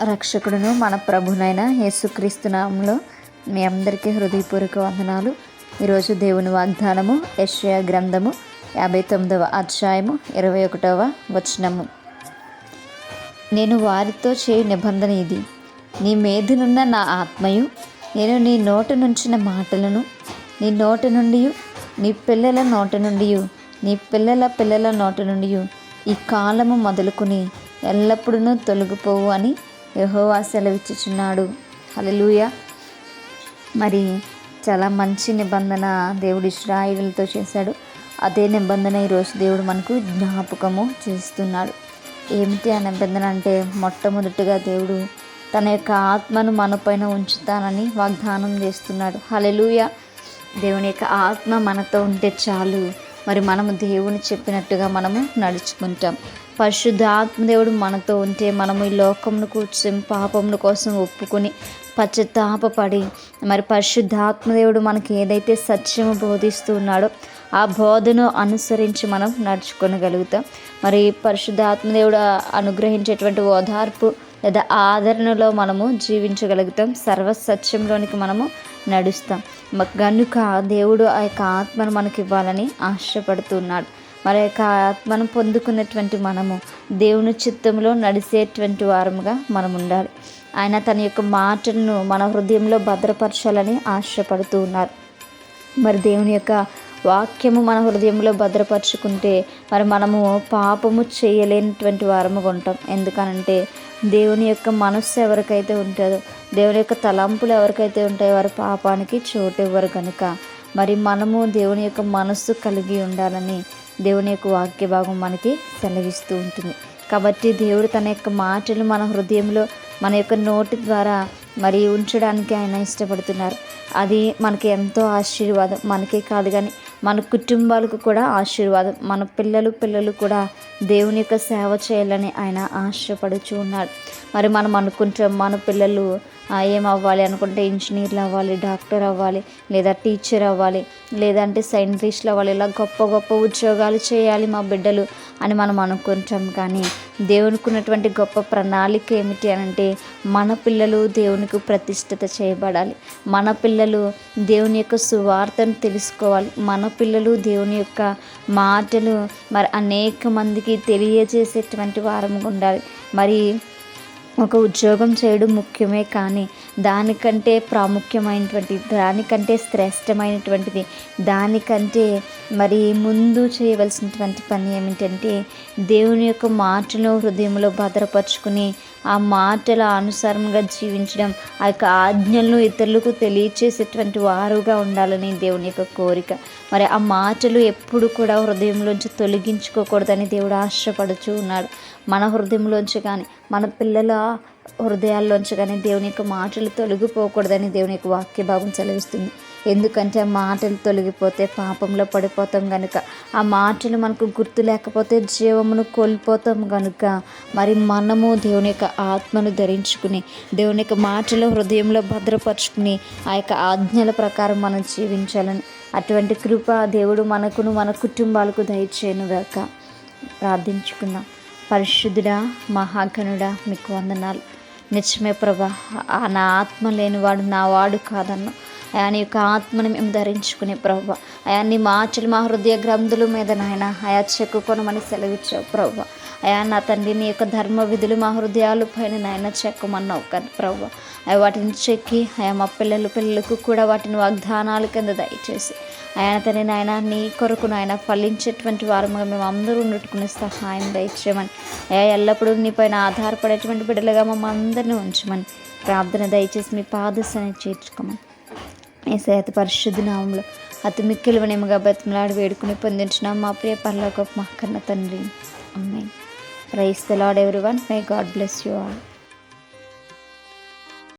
రక్షకుడును మన ప్రభునైన యేసుక్రీస్తు నామములో మీ అందరికీ హృదయపూర్వక వందనాలు. ఈరోజు దేవుని వాగ్దానము యెషయా గ్రంథము 59వ అధ్యాయము 21వ వచనము. నేను వారితో చేయు నిబంధన ఇది, నీ మీదనున్న నా ఆత్మయు నేను నీ నోట నుంచిన మాటలను నీ నోటి నుండి నీ పిల్లల నోటి నుండి నీ పిల్లల పిల్లల నోటి నుండి ఈ కాలము మొదలుకొని ఎల్లప్పుడూ తొలగిపోవు అని యెహోవా సెలవిచ్చుచున్నాడు. హల్లెలూయా. మరి చాలా మంచి నిబంధన దేవుడు ఇశ్రాయేలుతో చేశాడు. అదే నిబంధన ఈరోజు దేవుడు మనకు జ్ఞాపకము చేస్తున్నాడు. ఏమిటి ఆ నిబంధన అంటే, మొట్టమొదటిగా దేవుడు తన యొక్క ఆత్మను మనపైన ఉంచుతానని వాగ్దానం చేస్తున్నాడు. హల్లెలూయా. దేవుని యొక్క ఆత్మ మనతో ఉంటే చాలు, మరి మనము దేవుని చెప్పినట్టుగా మనము నడుచుకుంటాం. పరిశుద్ధాత్మదేవుడు మనతో ఉంటే మనము ఈ లోకమును కూర్చొని పాపముల కోసం ఒప్పుకొని పశ్చాత్తాపపడి, మరి పరిశుద్ధాత్మదేవుడు మనకి ఏదైతే సత్యము బోధిస్తూ ఉన్నాడో ఆ బోధను అనుసరించి మనం నడుచుకోగలుగుతాం. మరి పరిశుద్ధాత్మదేవుడు అనుగ్రహించేటువంటి ఓదార్పు లేదా ఆదరణలో మనము జీవించగలుగుతాం. సర్వసత్యంలోనికి మనము నడుస్తాం. గనుక దేవుడు ఆ యొక్క ఆత్మను మనకి ఇవ్వాలని ఆశపడుతున్నాడు. మరి యొక్క ఆత్మను పొందుకున్నటువంటి మనము దేవుని చిత్తంలో నడిచేటువంటి వారముగా మనం ఉండాలి. ఆయన తన యొక్క మాటలను మన హృదయంలో భద్రపరచాలని ఆశపడుతూ ఉన్నారు. మరి దేవుని యొక్క వాక్యము మన హృదయంలో భద్రపరుచుకుంటే మరి మనము పాపము చేయలేనటువంటి వారముగా ఉంటాం. ఎందుకనంటే దేవుని యొక్క మనస్సు ఎవరికైతే ఉంటుందో, దేవుని యొక్క తలంపులు ఎవరికైతే ఉంటాయో వారు పాపానికి చోటు ఇవ్వరు. కనుక మరి మనము దేవుని యొక్క మనస్సు కలిగి ఉండాలని దేవుని యొక్క వాక్య భాగం మనకి సెలవిస్తూ ఉంటుంది. కాబట్టి దేవుడు తన యొక్క మాటలు మన హృదయంలో మన యొక్క నోటి ద్వారా మరి ఉంచడానికి ఆయన ఇష్టపడుతున్నారు. అది మనకి ఎంతో ఆశీర్వాదం. మనకే కాదు కానీ మన కుటుంబాలకు కూడా ఆశీర్వాదం. మన పిల్లలు కూడా దేవుని యొక్క సేవ చేయాలని ఆయన ఆశపడుచు ఉన్నాడు. మరి మనం అనుకుంటాం మన పిల్లలు ఏం అవ్వాలి అనుకుంటే ఇంజనీర్లు అవ్వాలి, డాక్టర్ అవ్వాలి, లేదా టీచర్ అవ్వాలి, లేదంటే సైంటిస్టులు అవ్వాలి, ఇలా గొప్ప గొప్ప ఉద్యోగాలు చేయాలి మా బిడ్డలు అని మనం అనుకుంటాం. కానీ దేవునికి ఉన్నటువంటి గొప్ప ప్రణాళిక ఏమిటి అనంటే, మన పిల్లలు దేవునికి ప్రతిష్ఠిత చేయబడాలి. మన పిల్లలు దేవుని యొక్క సువార్తను తెలుసుకోవాలి. మన పిల్లలు దేవుని యొక్క మాటలు మరి అనేక మందికి తెలియజేసేటువంటి వారముగా ఉండాలి. మరి ఒక ఉద్యోగం చేయడం ముఖ్యమే, కానీ దానికంటే ప్రాముఖ్యమైనటువంటి, దానికంటే శ్రేష్టమైనటువంటిది, దానికంటే మరి ముందు చేయవలసినటువంటి పని ఏమిటంటే దేవుని యొక్క మాటలు హృదయంలో భద్రపరుచుకుని ఆ మాటల అనుసారంగా జీవించడం, ఆ యొక్క ఆజ్ఞలను ఇతరులకు తెలియచేసేటువంటి వారుగా ఉండాలని దేవుని యొక్క కోరిక. మరి ఆ మాటలు ఎప్పుడు కూడా హృదయంలోంచి తొలగించుకోకూడదని దేవుడు ఆశపడుచు ఉన్నాడు. మన హృదయంలోంచి కానీ మన పిల్లల హృదయాల్లోంచి కానీ దేవుని యొక్క మాటలు తొలగిపోకూడదని దేవుని యొక్క వాక్య భాగం సెలవిస్తుంది. ఎందుకంటే ఆ మాటలు తొలగిపోతే పాపంలో పడిపోతాం కనుక, ఆ మాటలు మనకు గుర్తు లేకపోతే జీవమును కోల్పోతాం కనుక, మరి మనము దేవుని యొక్క ఆత్మను ధరించుకుని దేవుని యొక్క మాటలు హృదయంలో భద్రపరుచుకుని ఆ యొక్క ఆజ్ఞల ప్రకారం మనం జీవించాలని, అటువంటి కృప దేవుడు మనకును మన కుటుంబాలకు దయచేయనుగాక. ప్రార్థించుకుందాం. పరిశుద్ధుడా, మహాగణుడా, మీకు వందనాలు. నిజమే ప్రభా, నా ఆత్మ లేనివాడు నా వాడు కాదన్న ఆయన యొక్క ఆత్మని మేము ధరించుకునే ప్రభా, అయా నీ మాటలు మా హృదయ గ్రంథుల మీద నాయన అయా చెక్కుకొనమని సెలవిచ్చావు ప్రభా. అయా నా తండ్రి, నీ యొక్క ధర్మ విధులు మా హృదయాల పైన నాయన చెక్కమన్నావు కదా ప్రభా. అవి వాటిని చెక్కి అయా మా పిల్లలకు కూడా వాటిని వాగ్దానాల కింద దయచేసి ఆయన తన నాయన నీ కొరకు నాయన ఫలించేటువంటి వారముగా మేము అందరూ ఉన్నట్టుకునే సహాయం దయచేయమని, అయా ఎల్లప్పుడూ నీ పైన ఆధారపడేటువంటి బిడ్డలుగా మమ్మల్ని అందరినీ ఉంచమని ప్రార్థన దయచేసి మీ పాదశాన్ని చేర్చుకోమని యేసయ్య పరిశుద్ధ నామంలో అతి మిక్కిలి వినయముగా బతిమలాడి వేడుకుని పొందించున్నాం మా ప్రియ పరలోకపు మా కన్న తండ్రి. ఆమేన్. Praise the Lord everyone. May God bless you all.